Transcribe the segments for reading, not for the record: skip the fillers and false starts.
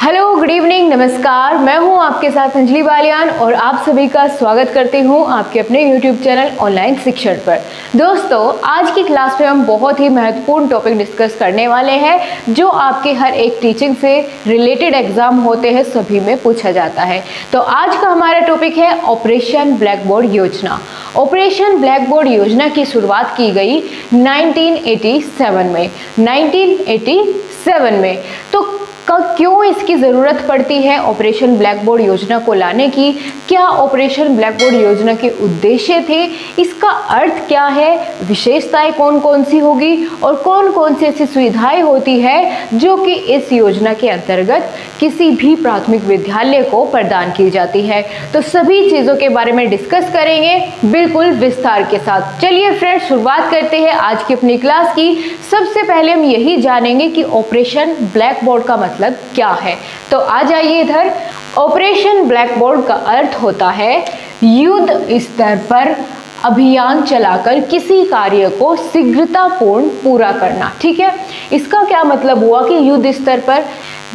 Hello, good evening, नमस्कार। मैं हूं आपके साथ अंजलि बालियान और आप सभी का स्वागत करती हूं आपके अपने यूट्यूब चैनल ऑनलाइन शिक्षण पर। दोस्तों, आज की क्लास में हम बहुत ही महत्वपूर्ण टॉपिक डिस्कस करने वाले हैं जो आपके हर एक टीचिंग से रिलेटेड एग्जाम होते हैं सभी में पूछा जाता है। तो आज का हमारा टॉपिक है ऑपरेशन ब्लैक बोर्ड योजना। ऑपरेशन ब्लैक बोर्ड योजना की शुरुआत की गई 1987 में। 1987 में तो क्यों इसकी ज़रूरत पड़ती है ऑपरेशन ब्लैक बोर्ड योजना को लाने की? क्या ऑपरेशन ब्लैक बोर्ड योजना के उद्देश्य थे? इसका अर्थ क्या है? विशेषताएं कौन कौन सी होगी और कौन कौन सी ऐसी सुविधाएं होती है जो कि इस योजना के अंतर्गत किसी भी प्राथमिक विद्यालय को प्रदान की जाती है? तो सभी चीज़ों के बारे में डिस्कस करेंगे बिल्कुल विस्तार के साथ। चलिए फ्रेंड्स, शुरुआत करते हैं आज की अपनी क्लास की। सबसे पहले हम यही जानेंगे कि ऑपरेशन ब्लैक बोर्ड का मतलब क्या है। तो आ जाइए इधर। ऑपरेशन ब्लैक बोर्ड का अर्थ होता है युद्ध स्तर पर अभियान चलाकर किसी कार्य को शीघ्रतापूर्ण पूरा करना। ठीक है, इसका क्या मतलब हुआ कि युद्ध स्तर पर?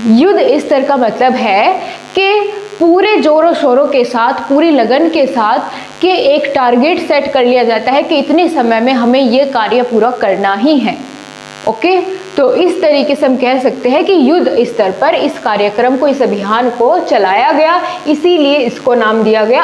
युद्ध स्तर का मतलब है कि पूरे जोरों शोरों के साथ, पूरी लगन के साथ कि एक टारगेट सेट कर लिया जाता है कि इतने समय में हमें ये कार्य पूरा करना ही है। ओके, तो इस तरीके से हम कह सकते हैं कि युद्ध स्तर पर इस कार्यक्रम को, इस अभियान को चलाया गया, इसीलिए इसको नाम दिया गया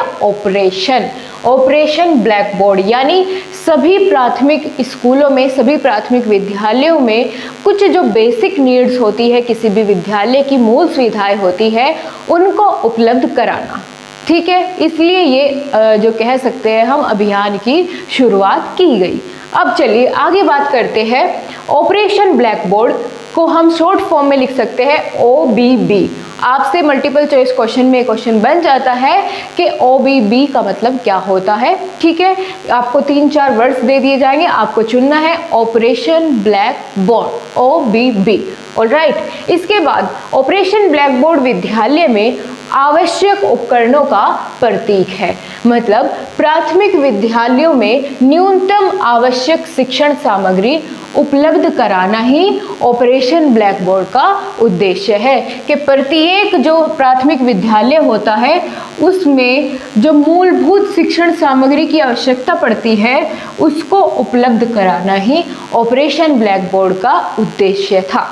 ऑपरेशन ब्लैक बोर्ड। यानी सभी प्राथमिक स्कूलों में, सभी प्राथमिक विद्यालयों में कुछ जो बेसिक नीड्स होती है, किसी भी विद्यालय की मूल सुविधाएं होती है, उनको उपलब्ध कराना। ठीक है, इसलिए ये जो कह सकते हैं हम अभियान की शुरुआत की गई। अब चलिए आगे बात करते हैं। ऑपरेशन ब्लैक बोर्ड को हम शॉर्ट फॉर्म में लिख सकते हैं OBB। आपसे मल्टीपल चॉइस क्वेश्चन में क्वेश्चन बन जाता है कि OBB का मतलब क्या होता है। ठीक है, आपको 3-4 वर्ड्स दे दिए जाएंगे, आपको चुनना है operation black board, OBB। Alright, इसके बाद ऑपरेशन ब्लैक बोर्ड विद्यालय में आवश्यक उपकरणों का प्रतीक है। मतलब प्राथमिक विद्यालयों में न्यूनतम आवश्यक शिक्षण सामग्री उपलब्ध कराना ही ऑपरेशन ब्लैक बोर्ड का उद्देश्य है कि प्रत्येक जो प्राथमिक विद्यालय होता है उसमें जो मूलभूत शिक्षण सामग्री की आवश्यकता पड़ती है उसको उपलब्ध कराना ही ऑपरेशन ब्लैक बोर्ड का उद्देश्य था।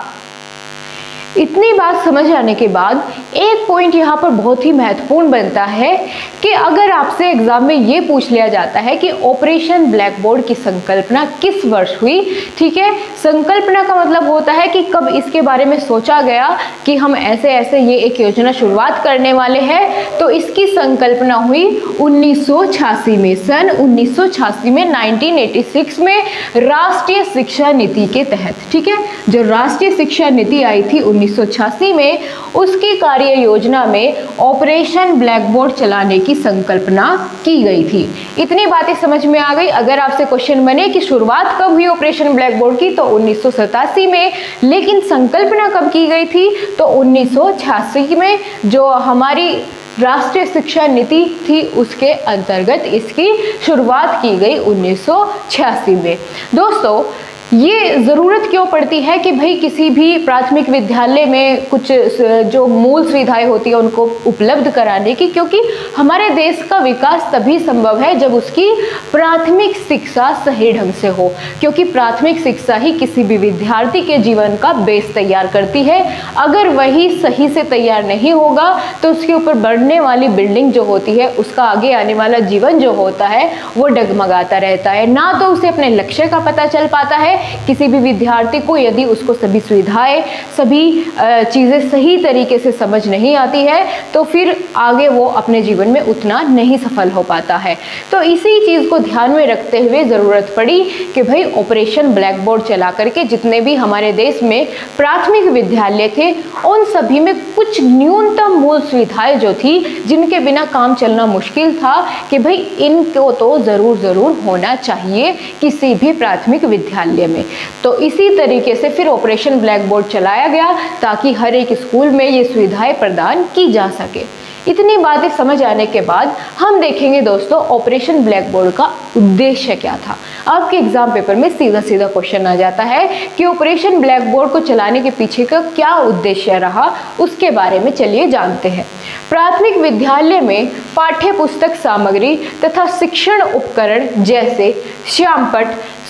इतनी बात समझ आने के बाद एक पॉइंट यहाँ पर बहुत ही महत्वपूर्ण बनता है कि अगर आपसे एग्जाम में ये पूछ लिया जाता है कि ऑपरेशन ब्लैक बोर्ड की संकल्पना किस वर्ष हुई। ठीक है, संकल्पना का मतलब होता है कि कब इसके बारे में सोचा गया कि हम ऐसे ऐसे ये एक योजना शुरुआत करने वाले हैं। तो इसकी संकल्पना हुई 1986 में। सन 1986 में, 1986 में राष्ट्रीय शिक्षा नीति के तहत। ठीक है, जो राष्ट्रीय शिक्षा नीति आई थी 1986 में, उसकी कार्य योजना में ऑपरेशन ब्लैक बोर्ड चलाने की संकल्पना की गई थी। इतनी बातें समझ में आ गई। अगर आपसे क्वेश्चन बने कि शुरुआत कब हुई ऑपरेशन ब्लैक बोर्ड की, तो 1987 में, लेकिन संकल्पना कब की गई थी? तो 1986 में, जो हमारी राष्ट्रीय शिक्षा नीति थी उसके अंतर्गत इसकी शुरुआत की गई 1986 में। दोस्तों, ये ज़रूरत क्यों पड़ती है कि भाई किसी भी प्राथमिक विद्यालय में कुछ जो मूल सुविधाएं होती है उनको उपलब्ध कराने की? क्योंकि हमारे देश का विकास तभी संभव है जब उसकी प्राथमिक शिक्षा सही ढंग से हो, क्योंकि प्राथमिक शिक्षा ही किसी भी विद्यार्थी के जीवन का बेस तैयार करती है। अगर वही सही से तैयार नहीं होगा तो उसके ऊपर बढ़ने वाली बिल्डिंग जो होती है, उसका आगे आने वाला जीवन जो होता है वो डगमगाता रहता है। ना तो उसे अपने लक्ष्य का पता चल पाता है किसी भी विद्यार्थी को, यदि उसको सभी सुविधाएं, सभी चीज़ें सही तरीके से समझ नहीं आती है तो फिर आगे वो अपने जीवन में उतना नहीं सफल हो पाता है। तो इसी चीज़ को ध्यान में रखते हुए ज़रूरत पड़ी कि भाई ऑपरेशन ब्लैक बोर्ड चला करके जितने भी हमारे देश में प्राथमिक विद्यालय थे उन सभी में कुछ न्यूनतम मूल सुविधाएं जो थी, जिनके बिना काम चलना मुश्किल था, कि भाई इनको तो ज़रूर होना चाहिए किसी भी प्राथमिक विद्यालय में। तो इसी तरीके से फिर ऑपरेशन ब्लैक बोर्ड चलाया गया ताकि हर एक स्कूल में ये सुविधाएं प्रदान की जा सके। इतनी बातें समझ आने के बाद हम देखेंगे दोस्तों ऑपरेशन ब्लैक बोर्ड का उद्देश्य क्या था। आपके एग्जाम पेपर में सीधा सीधा क्वेश्चन आ जाता है कि ऑपरेशन ब्लैक बोर्ड को चलाने के पीछे का क्या उद्देश्य रहा, उसके बारे में चलिए जानते हैं। प्राथमिक विद्यालय में पाठ्य पुस्तक सामग्री तथा शिक्षण उपकरण जैसे श्यामपट्ट,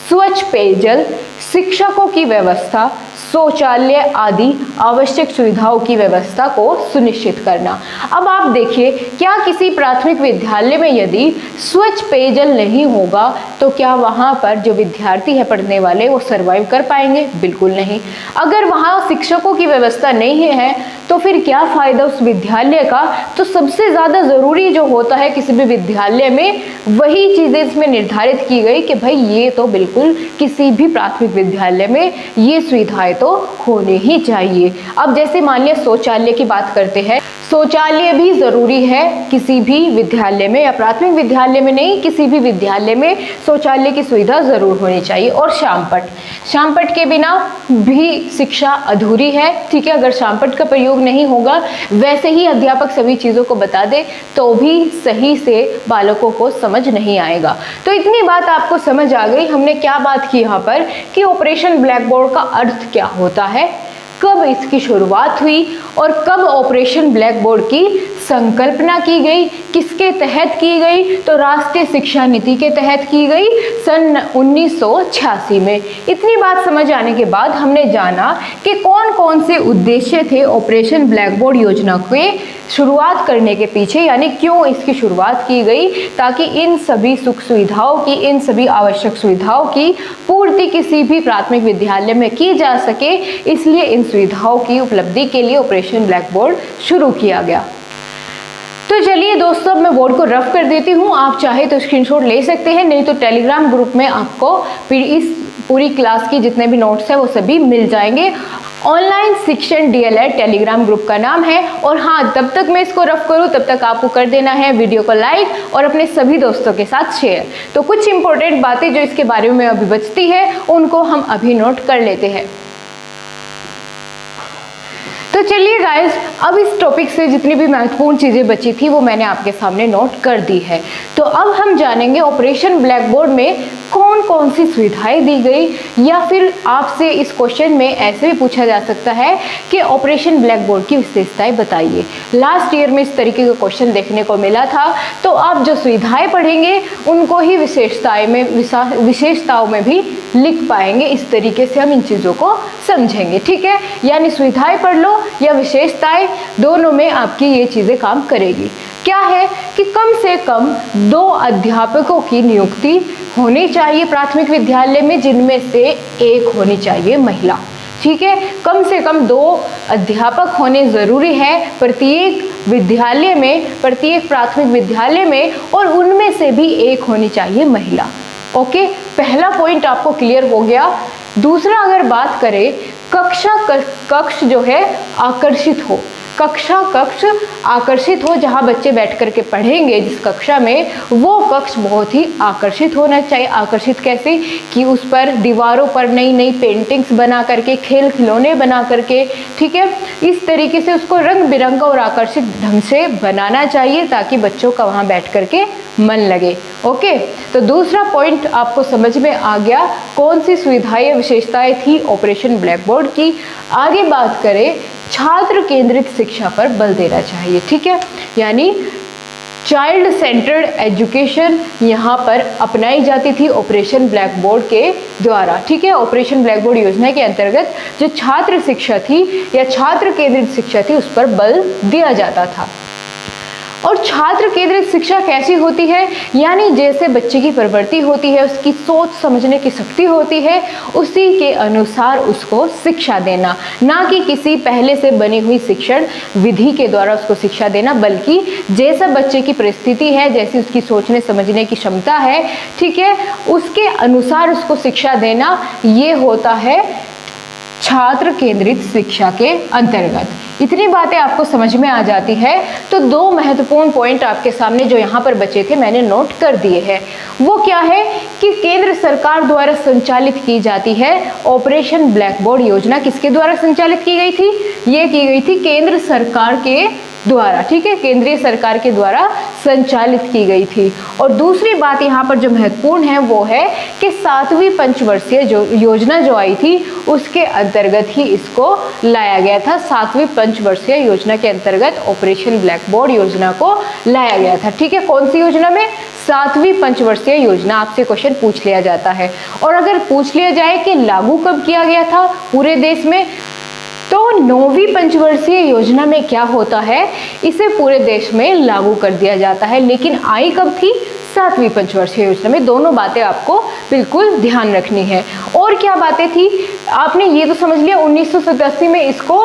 स्वच्छ पेयजल, शिक्षकों की व्यवस्था, शौचालय आदि आवश्यक सुविधाओं की व्यवस्था को सुनिश्चित करना। अब आप देखिए, क्या किसी प्राथमिक विद्यालय में यदि स्वच्छ पेयजल नहीं होगा तो क्या वहाँ पर जो विद्यार्थी है पढ़ने वाले वो सर्वाइव कर पाएंगे? बिल्कुल नहीं। अगर वहाँ शिक्षकों की व्यवस्था नहीं है तो फिर क्या फायदा उस विद्यालय का? तो सबसे ज़्यादा ज़रूरी जो होता है किसी भी विद्यालय में, वही चीज़ें इसमें निर्धारित की गई कि भाई ये तो बिल्कुल किसी भी प्राथमिक विद्यालय में ये सुविधाएं तो होने ही चाहिए। अब जैसे मान लिया शौचालय की बात करते हैं, शौचालय भी ज़रूरी है किसी भी विद्यालय में, या प्राथमिक विद्यालय में नहीं, किसी भी विद्यालय में शौचालय की सुविधा ज़रूर होनी चाहिए। और श्यामपट्ट के बिना भी शिक्षा अधूरी है, ठीक है। अगर श्यामपट्ट का प्रयोग नहीं होगा, वैसे ही अध्यापक सभी चीज़ों को बता दे तो भी सही से बालकों को समझ नहीं आएगा। तो इतनी बात आपको समझ आ गई। हमने क्या बात की यहाँ पर कि ऑपरेशन ब्लैक बोर्ड का अर्थ क्या होता है, कब इसकी शुरुआत हुई और कब ऑपरेशन ब्लैक बोर्ड की संकल्पना की गई, किसके तहत की गई? तो राष्ट्रीय शिक्षा नीति के तहत की गई सन 1986 में। इतनी बात समझ आने के बाद हमने जाना कि कौन कौन से उद्देश्य थे ऑपरेशन ब्लैक बोर्ड योजना के शुरुआत करने के पीछे, यानी क्यों इसकी शुरुआत की गई, ताकि इन सभी सुख सुविधाओं की, इन सभी आवश्यक सुविधाओं की पूर्ति किसी भी प्राथमिक विद्यालय में की जा सके। इसलिए इन सुविधाओं की उपलब्धि के लिए ऑपरेशन ब्लैक बोर्ड शुरू किया गया। तो चलिए दोस्तों, अब मैं बोर्ड को रफ कर देती हूँ। आप चाहे तो स्क्रीनशॉट ले सकते हैं, नहीं तो टेलीग्राम ग्रुप में आपको फिर इस पूरी क्लास की जितने भी नोट्स हैं वो सभी मिल जाएंगे। ऑनलाइन शिक्षण DLED टेलीग्राम ग्रुप का नाम है। और हाँ, तब तक मैं इसको रफ करूँ तब तक आपको कर देना है वीडियो को लाइक और अपने सभी दोस्तों के साथ शेयर। तो कुछ इंपॉर्टेंट बातें जो इसके बारे में अभी बचती है उनको हम अभी नोट कर लेते हैं। तो चलिए गाइस, अब इस टॉपिक से जितनी भी महत्वपूर्ण चीज़ें बची थी वो मैंने आपके सामने नोट कर दी है। तो अब हम जानेंगे ऑपरेशन ब्लैक बोर्ड में कौन कौन सी सुविधाएं दी गई, या फिर आपसे इस क्वेश्चन में ऐसे भी पूछा जा सकता है कि ऑपरेशन ब्लैक बोर्ड की विशेषताएं बताइए। लास्ट ईयर में इस तरीके का क्वेश्चन देखने को मिला था। तो आप जो सुविधाएं पढ़ेंगे उनको ही विशेषताओं में भी लिख पाएंगे। इस तरीके से हम इन चीज़ों को समझेंगे, ठीक है। यानी सुविधाएं पढ़ लो या विशेषताएं, दोनों में आपकी ये चीज़ें काम करेगी। क्या है कि कम से कम 2 अध्यापकों की नियुक्ति होनी चाहिए प्राथमिक विद्यालय में, जिनमें से एक होनी चाहिए महिला, ठीक है। कम से कम 2 अध्यापक होने ज़रूरी है प्रत्येक विद्यालय में, प्रत्येक प्राथमिक विद्यालय में, और उनमें से भी एक होनी चाहिए महिला। ओके, पहला पॉइंट आपको क्लियर हो गया। दूसरा, अगर बात करें कक्ष जो है आकर्षित हो, कक्ष आकर्षित हो, जहाँ बच्चे बैठ कर के पढ़ेंगे जिस कक्षा में, वो कक्ष बहुत ही आकर्षित होना चाहिए। आकर्षित कैसे कि उस पर दीवारों पर नई नई पेंटिंग्स बना करके, खेल खिलौने बना करके, ठीक है, इस तरीके से उसको रंग बिरंगा और आकर्षित ढंग से बनाना चाहिए ताकि बच्चों का वहाँ बैठ करके मन लगे। ओके, तो दूसरा पॉइंट आपको समझ में आ गया कौन सी सुविधाएं विशेषताएं थी ऑपरेशन ब्लैक बोर्ड की। आगे बात करें, छात्र केंद्रित शिक्षा पर बल देना चाहिए, ठीक है। यानी चाइल्ड सेंटर्ड एजुकेशन यहाँ पर अपनाई जाती थी ऑपरेशन ब्लैक बोर्ड के द्वारा, ठीक है। ऑपरेशन ब्लैक बोर्ड योजना के अंतर्गत जो छात्र शिक्षा थी या छात्र केंद्रित शिक्षा थी उस पर बल दिया जाता था। और छात्र केंद्रित शिक्षा कैसी होती है, यानी जैसे बच्चे की प्रवृत्ति होती है, उसकी सोच समझने की शक्ति होती है, उसी के अनुसार उसको शिक्षा देना, ना कि किसी पहले से बनी हुई शिक्षण विधि के द्वारा उसको शिक्षा देना, बल्कि जैसा बच्चे की परिस्थिति है, जैसी उसकी सोचने समझने की क्षमता है, ठीक है, उसके अनुसार उसको शिक्षा देना, ये होता है छात्र केंद्रित शिक्षा के अंतर्गत। इतनी बातें आपको समझ में आ जाती है। तो 2 महत्वपूर्ण पॉइंट आपके सामने जो यहाँ पर बचे थे मैंने नोट कर दिए हैं। वो क्या है कि केंद्र सरकार द्वारा संचालित की जाती है ऑपरेशन ब्लैक बोर्ड योजना। किसके द्वारा संचालित की गई थी? ये की गई थी केंद्र सरकार के द्वारा, ठीक है, केंद्रीय सरकार के द्वारा संचालित की गई थी। और दूसरी बात यहाँ पर जो महत्वपूर्ण है वो है कि 7वीं पंचवर्षीय जो योजना जो आई थी उसके अंतर्गत ही इसको लाया गया था। 7वीं पंचवर्षीय योजना के अंतर्गत ऑपरेशन ब्लैक बोर्ड योजना को लाया गया था, ठीक है। कौन सी योजना में? 7वीं पंचवर्षीय योजना। आपसे क्वेश्चन पूछ लिया जाता है। और अगर पूछ लिया जाए कि लागू कब किया गया था पूरे देश में, तो 9वीं पंचवर्षीय योजना में क्या होता है, इसे पूरे देश में लागू कर दिया जाता है। लेकिन आई कब थी? 7वीं पंचवर्षीय योजना में। दोनों बातें आपको बिल्कुल ध्यान रखनी है। और क्या बातें थी? आपने ये तो समझ लिया 1987 में इसको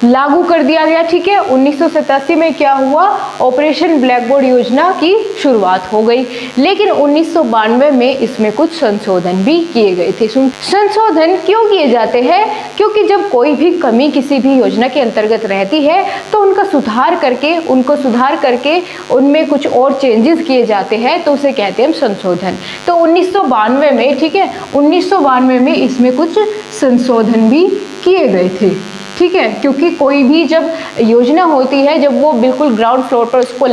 लागू कर दिया गया, ठीक है। 1987 में क्या हुआ? ऑपरेशन ब्लैक बोर्ड योजना की शुरुआत हो गई। लेकिन 1992 में इसमें कुछ संशोधन भी किए गए थे। संशोधन क्यों किए जाते हैं? क्योंकि जब कोई भी कमी किसी भी योजना के अंतर्गत रहती है तो उनको सुधार करके उनमें कुछ और चेंजेस किए जाते हैं, तो उसे कहते हैं संशोधन। तो 1992 में, ठीक है, 1992 में इसमें कुछ संशोधन भी किए गए थे, ठीक है। क्योंकि कोई भी जब योजना होती है, जब वो बिल्कुल ग्राउंड फ्लोर पर उसको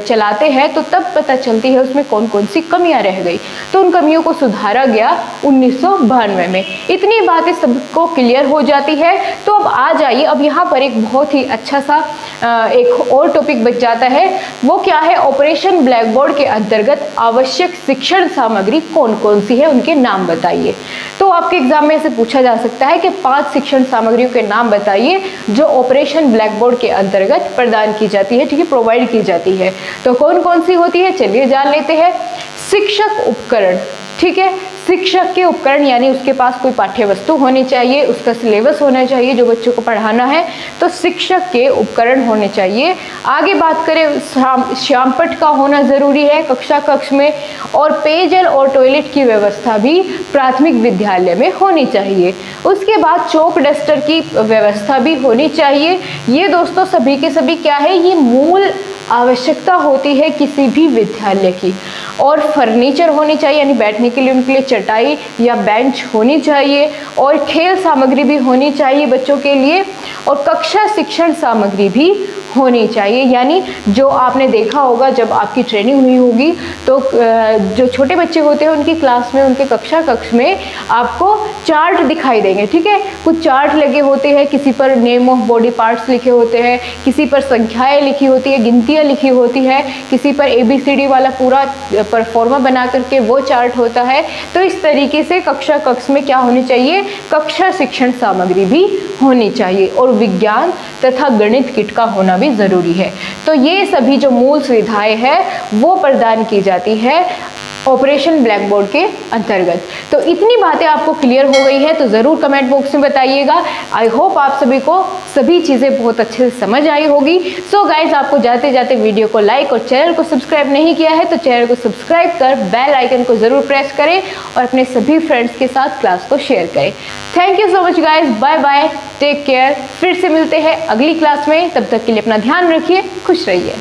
चलाते हैं तो तब पता चलती है उसमें कौन कौन सी कमियां रह गई, तो उन कमियों को सुधारा गया 1992 में। इतनी बातें सबको क्लियर हो जाती है। तो अब आ जाइए, अब यहाँ पर एक बहुत ही अच्छा सा एक और टॉपिक बच जाता है। वो क्या है? ऑपरेशन ब्लैक बोर्ड के अंतर्गत आवश्यक शिक्षण सामग्री कौन कौन सी है, उनके नाम बताइए। तो आपके एग्जाम में ऐसे पूछा जा सकता है कि 5 शिक्षण सामग्रियों के नाम बताइए जो ऑपरेशन ब्लैक बोर्ड के अंतर्गत प्रदान की जाती है, ठीक है, प्रोवाइड की जाती है। तो कौन कौन सी होती है, चलिए जान लेते हैं। शिक्षक उपकरण, ठीक है, शिक्षक के उपकरण यानी उसके पास कोई पाठ्य वस्तु होनी चाहिए, उसका सिलेबस होना चाहिए जो बच्चों को पढ़ाना है, तो शिक्षक के उपकरण होने चाहिए। आगे बात करें, श्यामपट्ट का होना ज़रूरी है कक्षा कक्ष में, और पेयजल और टॉयलेट की व्यवस्था भी प्राथमिक विद्यालय में होनी चाहिए। उसके बाद चौक डस्टर की व्यवस्था भी होनी चाहिए। ये दोस्तों सभी के सभी क्या है, ये मूल आवश्यकता होती है किसी भी विद्यालय की। और फर्नीचर होनी चाहिए, यानी बैठने के लिए उनके लिए चटाई या बेंच होनी चाहिए, और खेल सामग्री भी होनी चाहिए बच्चों के लिए, और कक्षा शिक्षण सामग्री भी होनी चाहिए। यानी जो आपने देखा होगा जब आपकी ट्रेनिंग हुई होगी तो जो छोटे बच्चे होते हैं उनकी क्लास में, उनके कक्षा कक्ष में आपको चार्ट दिखाई देंगे, ठीक है। कुछ चार्ट लगे होते हैं, किसी पर नेम ऑफ बॉडी पार्ट्स लिखे होते हैं, किसी पर संख्याएं लिखी होती है, गिनतियां लिखी होती है, किसी पर ABCD वाला पूरा परफॉर्मा बना करके वो चार्ट होता है। तो इस तरीके से कक्षा कक्ष में क्या होनी चाहिए, कक्षा शिक्षण सामग्री भी होनी चाहिए, और विज्ञान तथा गणित किट का होना भी जरूरी है। तो ये सभी जो मूल सुविधाएं हैं वो प्रदान की जाती है ऑपरेशन ब्लैक बोर्ड के अंतर्गत। तो इतनी बातें आपको क्लियर हो गई है तो ज़रूर कमेंट बॉक्स में बताइएगा। आई होप आप सभी को सभी चीज़ें बहुत अच्छे से समझ आई होगी। सो गाइज, आपको जाते जाते वीडियो को लाइक और चैनल को सब्सक्राइब नहीं किया है तो चैनल को सब्सक्राइब कर बेल आइकन को ज़रूर प्रेस करें और अपने सभी फ्रेंड्स के साथ क्लास को शेयर करें। Thank you so much guys, bye bye, take care. फिर से मिलते हैं अगली क्लास में, तब तक के लिए अपना ध्यान रखिए, खुश रहिए।